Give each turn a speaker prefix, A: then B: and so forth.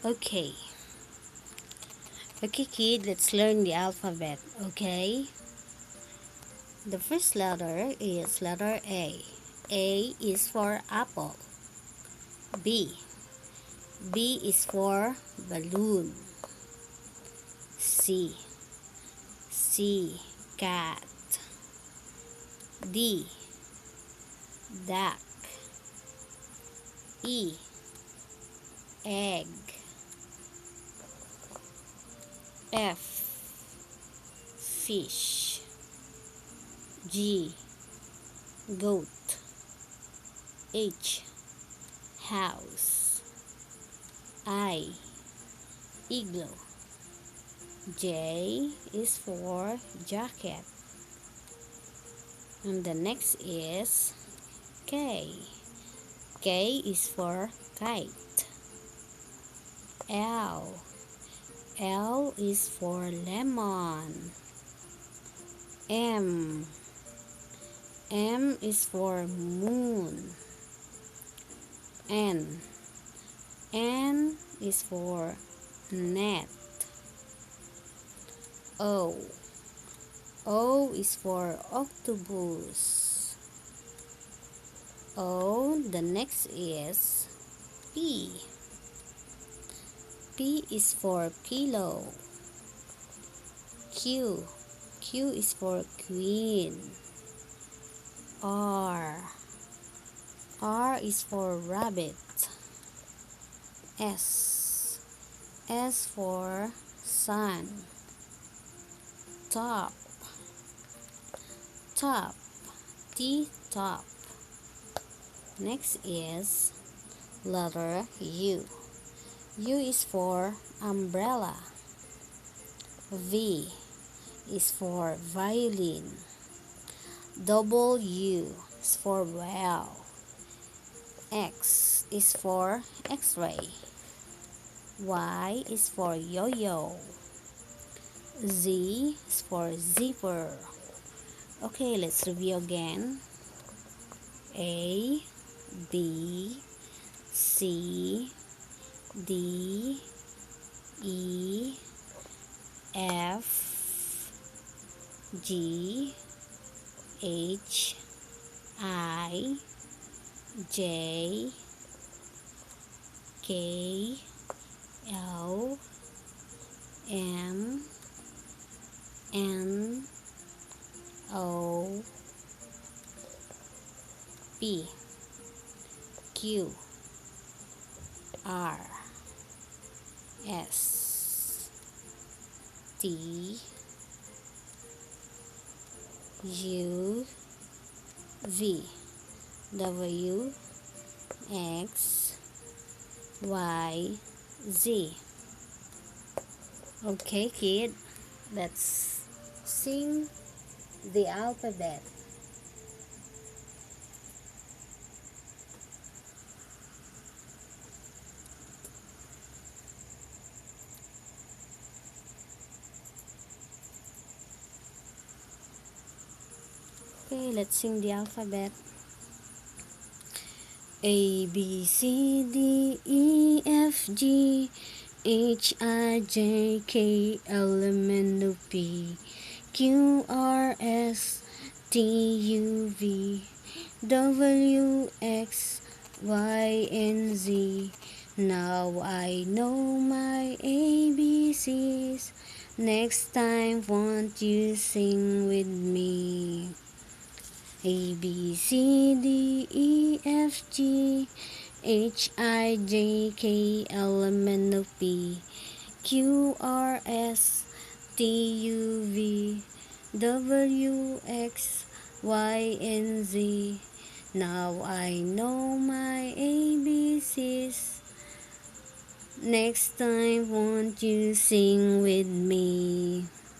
A: Okay. Okay, kid, let's learn the alphabet, okay? The first letter is letter A. A is for apple. B. B is for balloon. C. C. Cat. D. Duck. E. Egg. F. Fish. G. Goat. H. House. I. Igloo. J is for jacket. And the next is K. K is for kite. L. L is for lemon. M. M is for moon. N. N is for net. O. O is for octopus. O. The next is P. P is for pillow. Q. Q is for queen. R. R is for rabbit. S. S for sun. Top. Top. T top. Next is letter U. U is for umbrella. V is for violin. W is for well. X is for X-ray. Y is for yo-yo. Z is for zipper. Okay, let's review again. A, B, C, D, E, F, G, H, I, J, K, L, M, N, O, P, Q, R, S, T, U, V, W, X, Y, Z. Okay, kid, let's sing the alphabet. Okay, let's sing the alphabet. A, B, C, D, E, F, G, H, I, J, K, L, M, N, O, P, Q, R, S, T, U, V, W, X, Y, and Z. Now I know my ABCs. Next time, won't you sing with me? A, B, C, D, E, F, G, H, I, J, K, L, M, N, O, P, Q, R, S, T, U, V, W, X, Y, and Z. Now I know my ABCs. Next time, won't you sing with me?